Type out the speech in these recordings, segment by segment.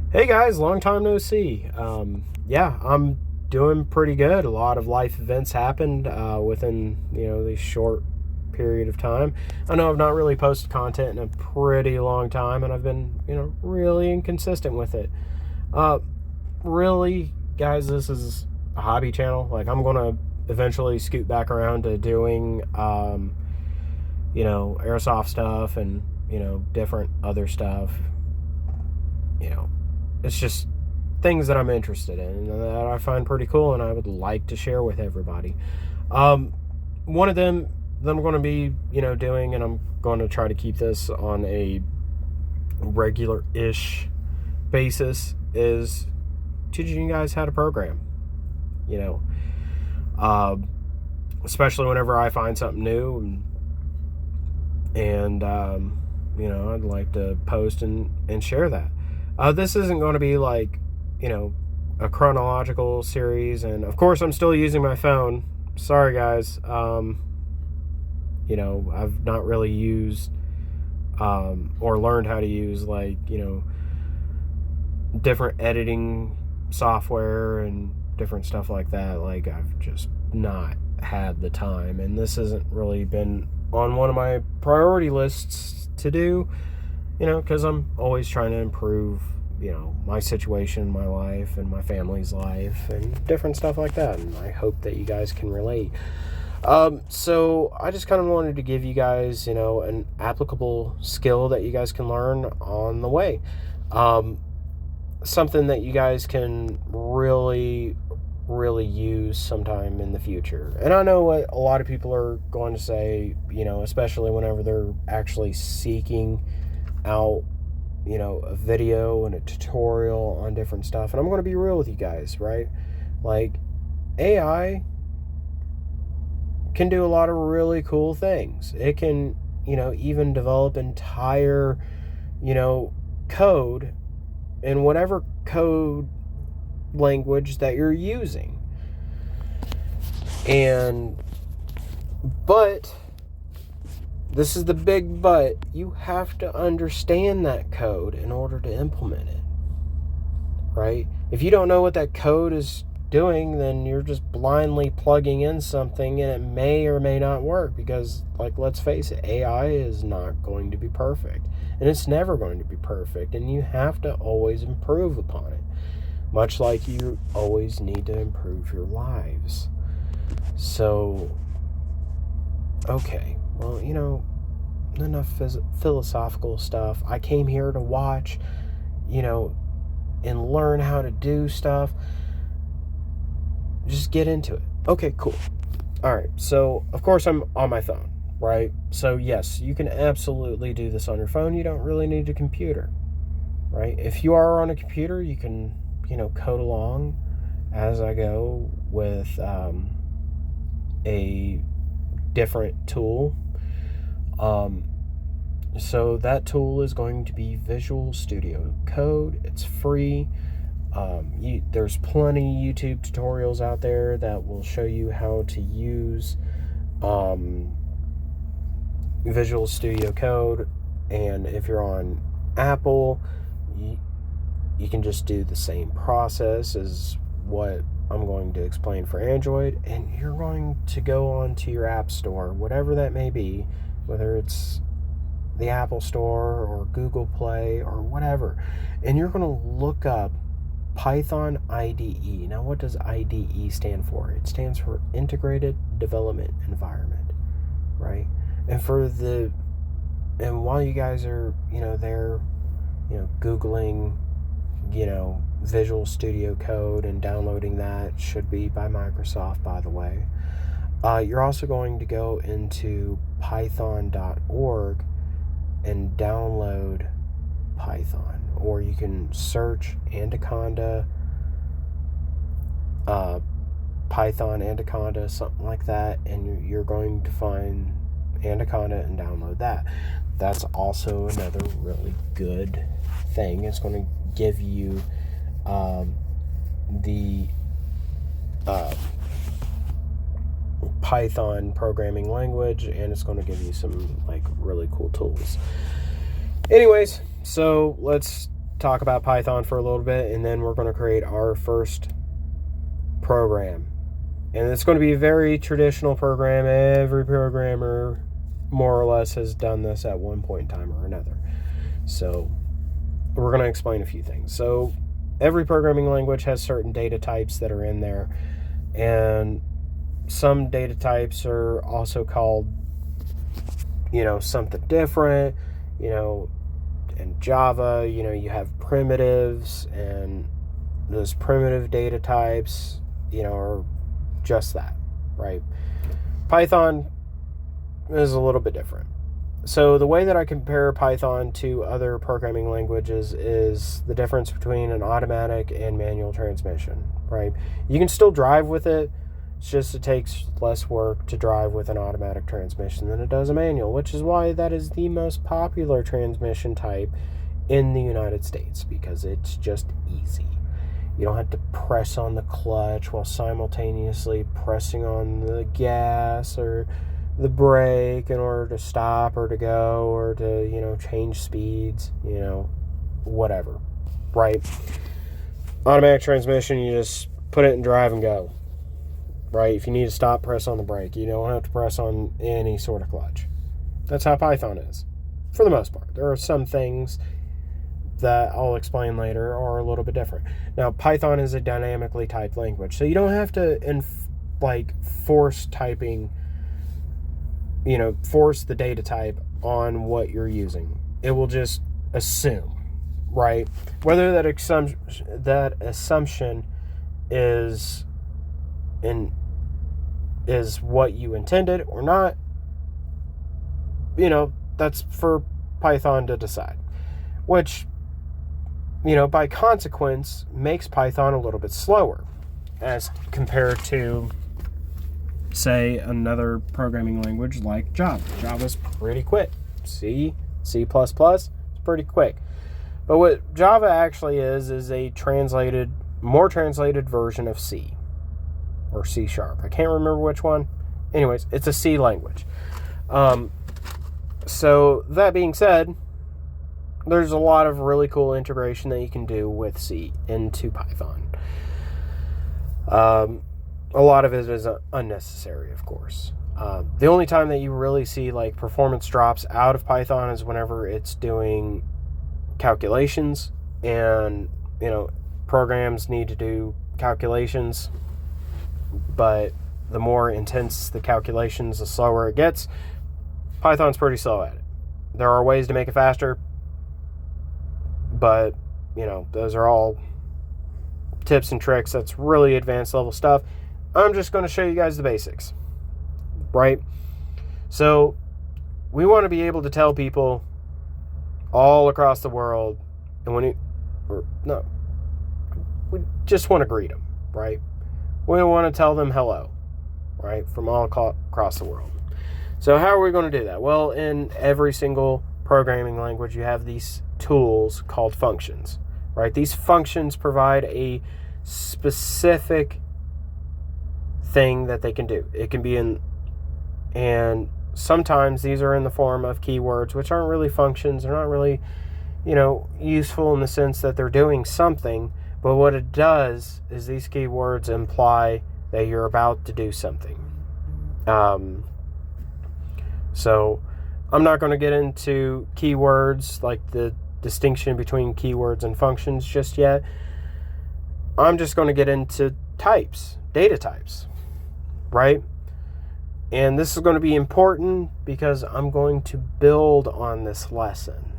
Hey guys, long time no see. Yeah, I'm doing pretty good. A lot of life events happened within this short period of time. I know I've not really posted content in a pretty long time, and I've been really inconsistent with it. Uh, really, guys, this is a hobby channel. Like I'm gonna eventually scoot back around to doing airsoft stuff and different other stuff. It's just things that I'm interested in and that I find pretty cool and I would like to share with everybody. One of them that I'm going to be, doing, and I'm going to try to keep this on a regular-ish basis, is teaching you guys how to program. Especially whenever I find something new and I'd like to post and share that. This isn't going to be like, a chronological series. And of course, I'm still using my phone. Sorry, guys. I've not really used or learned how to use different editing software and different stuff like that. Like, I've just not had the time. And this hasn't really been on one of my priority lists to do. Because I'm always trying to improve, my situation, my life, and my family's life, and different stuff like that. And I hope that you guys can relate. So I just kind of wanted to give you guys, an applicable skill that you guys can learn on the way. Something that you guys can really use sometime in the future. And I know what a lot of people are going to say, especially whenever they're actually seeking out a video and a tutorial on different stuff. And I'm going to be real with you guys, right? Like, AI can do a lot of really cool things. It can even develop entire code in whatever code language that you're using. But this is the big but. You have to understand that code in order to implement it, right? If you don't know what that code is doing, then you're just blindly plugging in something and it may or may not work because, let's face it, AI is not going to be perfect. And it's never going to be perfect. And you have to always improve upon it. Much like you always need to improve your lives. So, okay. Well, enough philosophical stuff. I came here to watch, and learn how to do stuff. Just get into it. Okay, cool. All right. So, of course, I'm on my phone, right? So, yes, you can absolutely do this on your phone. You don't really need a computer, right? If you are on a computer, you can, code along as I go with a different tool. So that tool is going to be Visual Studio Code. It's free. There's plenty YouTube tutorials out there that will show you how to use Visual Studio Code. And if you're on Apple, you can just do the same process as what I'm going to explain for Android, and you're going to go on to your app store, whatever that may be, whether it's the Apple Store or Google Play or whatever, and you're going to look up Python IDE. Now, what does IDE stand for? It stands for Integrated Development Environment, right? And while you guys are, there, Googling, Visual Studio Code and downloading that, should be by Microsoft, by the way. You're also going to go into python.org and download Python, or you can search Anaconda, Python Anaconda, something like that, and you're going to find Anaconda and download that. That's also another really good thing. It's going to give you the Python programming language, and it's going to give you some really cool tools. Anyways, so let's talk about Python for a little bit, and then we're going to create our first program. And it's going to be a very traditional program. Every programmer, more or less, has done this at one point in time or another. So we're going to explain a few things. So every programming language has certain data types that are in there. And some data types are also called, something different. In Java, you have primitives, and those primitive data types, are just that, right? Python is a little bit different. So the way that I compare Python to other programming languages is the difference between an automatic and manual transmission, right? You can still drive with it. It's just it takes less work to drive with an automatic transmission than it does a manual, which is why that is the most popular transmission type in the United States, because it's just easy. You don't have to press on the clutch while simultaneously pressing on the gas or the brake in order to stop or to go or to, change speeds, whatever, right? Automatic transmission, you just put it in drive and go, right? If you need to stop, press on the brake. You don't have to press on any sort of clutch. That's how Python is, for the most part. There are some things that I'll explain later are a little bit different. Now, Python is a dynamically typed language, so you don't have to force typing, force the data type on what you're using. It will just assume, right? Whether that assumption is what you intended or not, that's for Python to decide, which, by consequence, makes Python a little bit slower as compared to, say, another programming language like Java. Java's pretty quick. C++, it's pretty quick. But what Java actually is a more translated version of C, or C#. I can't remember which one. Anyways, it's a C language. So that being said, there's a lot of really cool integration that you can do with C into Python. A lot of it is unnecessary, of course. The only time that you really see performance drops out of Python is whenever it's doing calculations, and programs need to do calculations, but the more intense the calculations, the slower it gets. Python's pretty slow at it. There are ways to make it faster, but those are all tips and tricks. That's really advanced level stuff. I'm just going to show you guys the basics, right? So we want to be able to tell people all across the world, and we just want to greet them, right? We want to tell them hello, right, from all across the world. So how are we going to do that? Well, in every single programming language, you have these tools called functions, right? These functions provide a specific thing that they can do. It can be and sometimes these are in the form of keywords, which aren't really functions. They're not really, useful in the sense that they're doing something, but what it does is these keywords imply that you're about to do something. So I'm not going to get into keywords, like the distinction between keywords and functions just yet. I'm just going to get into types, data types, right? And this is going to be important because I'm going to build on this lesson.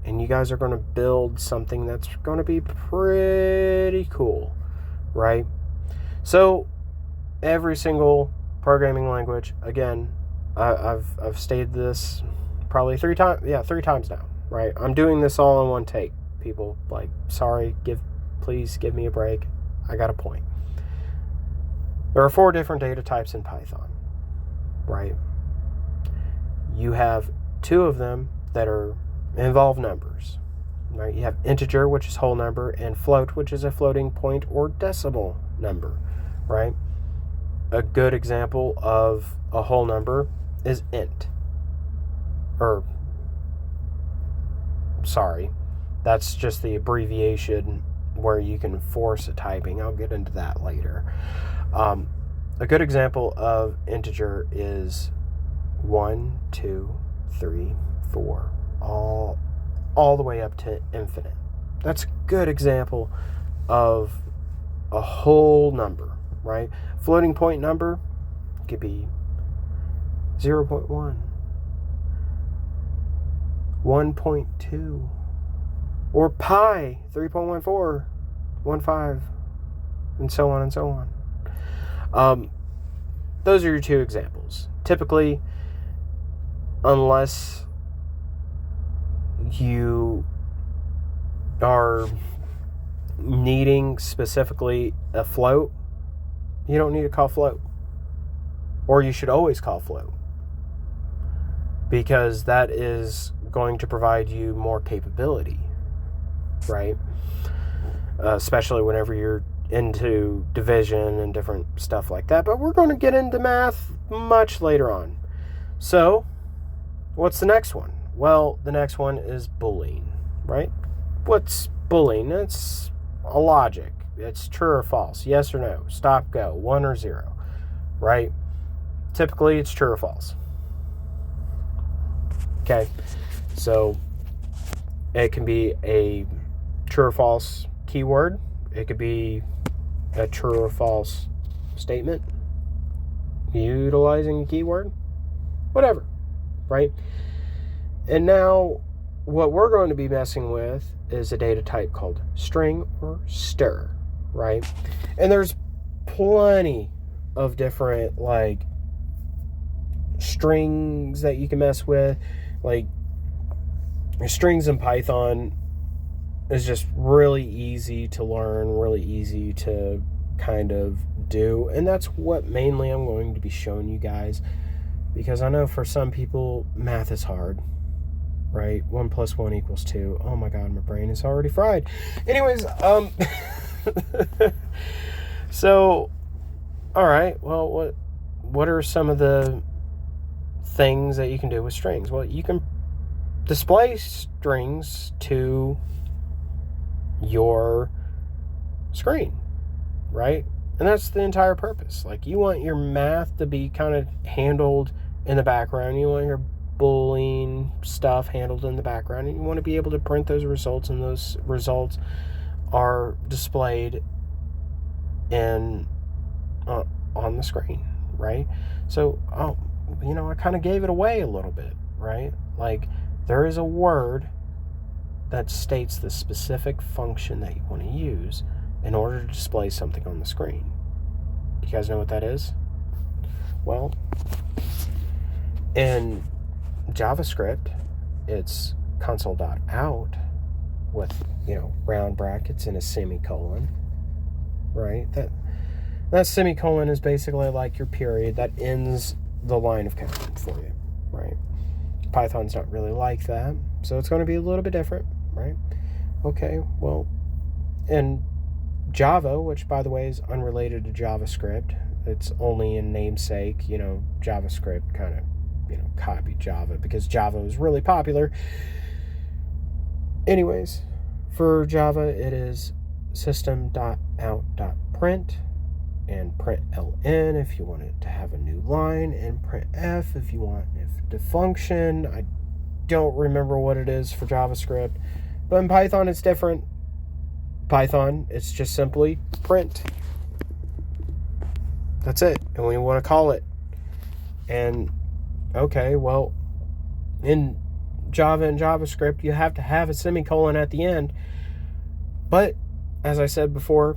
And you guys are going to build something that's going to be pretty cool, right? So every single programming language, again, I've stated this probably three times now, right? I'm doing this all in one take. People, sorry, please give me a break. I got a point. There are 4 different data types in Python, right? You have 2 of them that involve numbers, right? You have integer, which is whole number, and float, which is a floating point or decimal number, right? A good example of a whole number is int. That's just the abbreviation where you can force a typing. I'll get into that later. A good example of integer is 1, 2, 3, 4, all the way up to infinite. That's a good example of a whole number, right? Floating point number could be 0.1, 1.2, or pi 3.1415, and so on and so on. Those are your two examples. Typically, unless you are needing specifically a float, you don't need to call float. Or you should always call float, because that is going to provide you more capability, right? Especially whenever you're into division and different stuff like that. But we're going to get into math much later on. So, what's the next one? Well, the next one is Boolean, right? What's Boolean? It's a logic. It's true or false, yes or no, stop, go, 1 or 0, right? Typically, it's true or false. Okay, so it can be a true or false keyword. It could be a true or false statement utilizing a keyword, whatever, right? And now what we're going to be messing with is a data type called string or str, right? And there's plenty of different like strings that you can mess with. Like strings in Python is just really easy to learn, really easy to kind of do. And that's what mainly I'm going to be showing you guys, because I know for some people math is hard, right? 1 + 1 = 2. Oh my God, my brain is already fried. Anyways, so, all right, well, what are some of the things that you can do with strings? Well, you can display strings to your screen, right? And that's the entire purpose. Like, you want your math to be kind of handled in the background. You want your Boolean stuff handled in the background, and you want to be able to print those results, and those results are displayed in on the screen, right? So, I kind of gave it away a little bit, right? Like, there is a word that states the specific function that you want to use in order to display something on the screen. You guys know what that is? Well, in JavaScript, it's console.out with, round brackets and a semicolon, right? That semicolon is basically like your period that ends the line of code for you, right? Python's not really like that, so it's going to be a little bit different, right? Okay, well, in Java, which by the way is unrelated to JavaScript, it's only in namesake, JavaScript kind of, copied Java because Java was really popular. Anyways, for Java, it is system.out.print and println if you want it to have a new line, and printf if you want it to function. I don't remember what it is for JavaScript, but in Python it's different. Python, it's just simply print. That's it, and we want to call it. And okay, well, in Java and JavaScript, you have to have a semicolon at the end, but as I said before,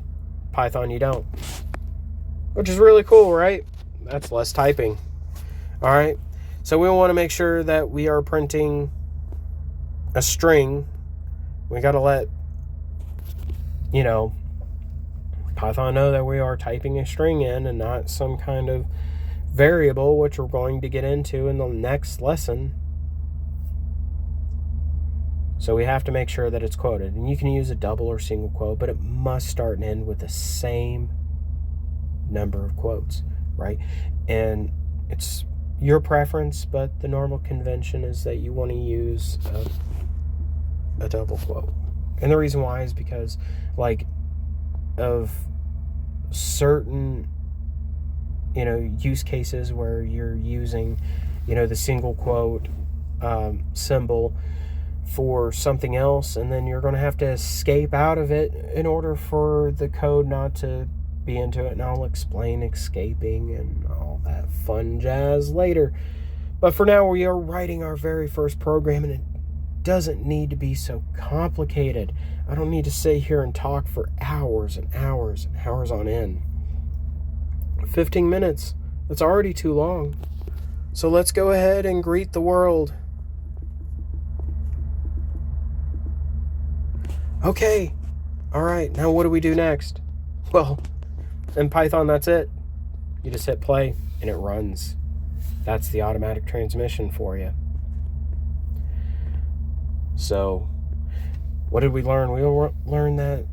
Python you don't. Which is really cool, right? That's less typing. All right. So we want to make sure that we are printing a string. We got to let, Python know that we are typing a string in and not some kind of variable, which we're going to get into in the next lesson. So we have to make sure that it's quoted. And you can use a double or single quote, but it must start and end with the same number of quotes, right? And it's your preference, but the normal convention is that you want to use a double quote, And the reason why is because, like, of certain, use cases where you're using, the single quote symbol for something else, and then you're going to have to escape out of it in order for the code not to be into it. And I'll explain escaping and all that fun jazz later. But for now, we are writing our very first program, and it doesn't need to be so complicated. I don't need to sit here and talk for hours and hours and hours on end. 15 minutes, that's already too long. So let's go ahead and greet the world. Okay, all right, now what do we do next? Well, in Python, that's it. You just hit play and it runs. That's the automatic transmission for you. So, what did we learn? We learned that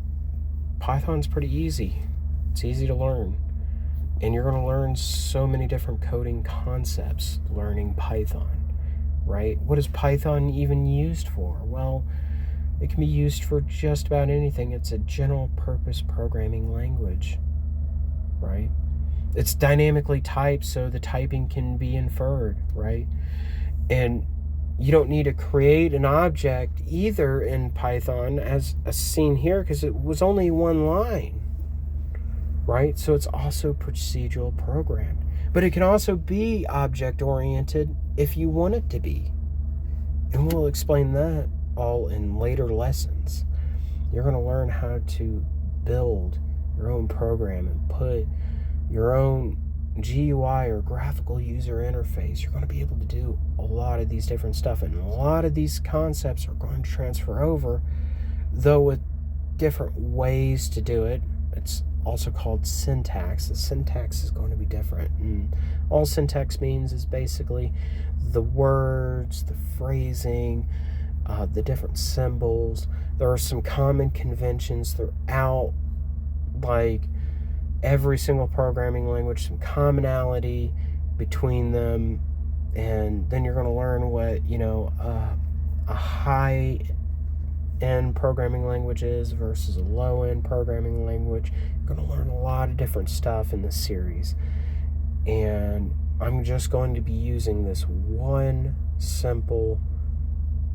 Python's pretty easy. It's easy to learn. And you're going to learn so many different coding concepts learning Python, right? What is Python even used for? Well, it can be used for just about anything. It's a general purpose programming language, right? It's dynamically typed, so the typing can be inferred, right? And you don't need to create an object either in Python, as seen here, because it was only one line, right? So it's also procedural programmed. But it can also be object-oriented if you want it to be. And we'll explain that all in later lessons. You're going to learn how to build your own program and put your own GUI or graphical user interface. You're going to be able to do a lot of these different stuff, and a lot of these concepts are going to transfer over, though with different ways to do it. It's also called syntax. The syntax is going to be different, and all syntax means is basically the words, the phrasing, the different symbols. There are some common conventions throughout, like every single programming language, some commonality between them, and then you're going to learn what a high-end programming language is versus a low-end programming language. You're going to learn a lot of different stuff in this series, and I'm just going to be using this one simple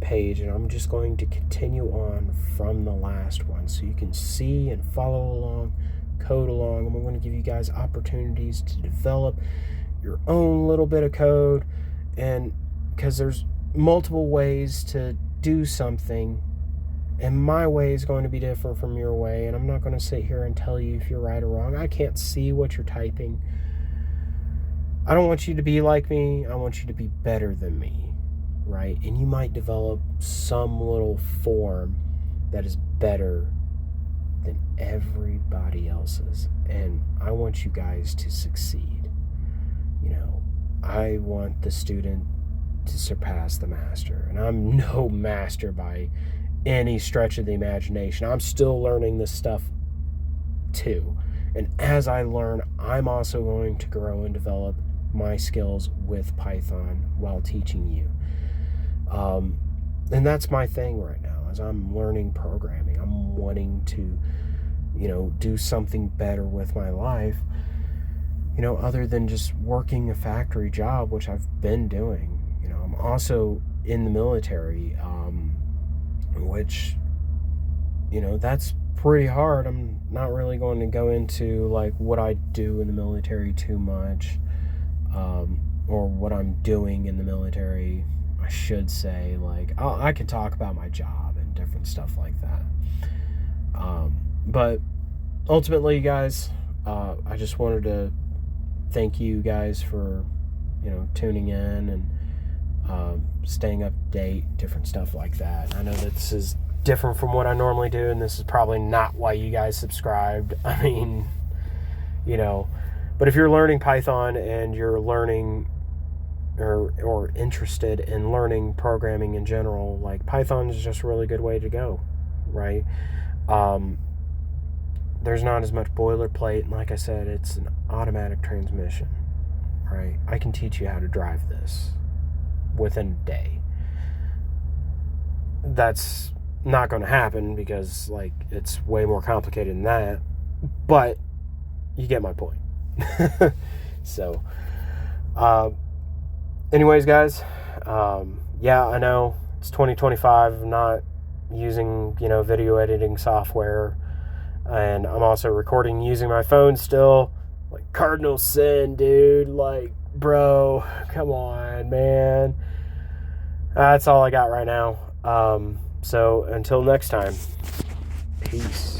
page, and I'm just going to continue on from the last one so you can see and follow along, code along. And we're going to give you guys opportunities to develop your own little bit of code, and because there's multiple ways to do something, and my way is going to be different from your way, and I'm not going to sit here and tell you if you're right or wrong. I can't see what you're typing. I don't want you to be like me. I want you to be better than me, right? And you might develop some little form that is better than everybody else's, and I want you guys to succeed. I want the student to surpass the master, and I'm no master by any stretch of the imagination. I'm still learning this stuff too, and as I learn, I'm also going to grow and develop my skills with Python while teaching you. And that's my thing right now, as I'm learning programming. I'm wanting to do something better with my life, other than just working a factory job, which I've been doing. I'm also in the military, which, that's pretty hard. I'm not really going to go into like what I do in the military too much, or what I'm doing in the military, I should say. Like, I could talk about my job and different stuff like that. But ultimately, you guys, I just wanted to thank you guys for, tuning in and staying up to date, different stuff like that. I know that this is different from what I normally do, and this is probably not why you guys subscribed. I mean, but if you're learning Python and you're learning or interested in learning programming in general, like, Python is just a really good way to go, right? There's not as much boilerplate, and like I said, it's an automatic transmission, right? I can teach you how to drive this within a day. That's not going to happen because, like, it's way more complicated than that. But you get my point. So, anyways, guys, yeah, I know it's 2025. I'm not using, video editing software. And I'm also recording using my phone still. Like, cardinal sin, dude. Like, bro, come on, man. That's all I got right now. So until next time, peace.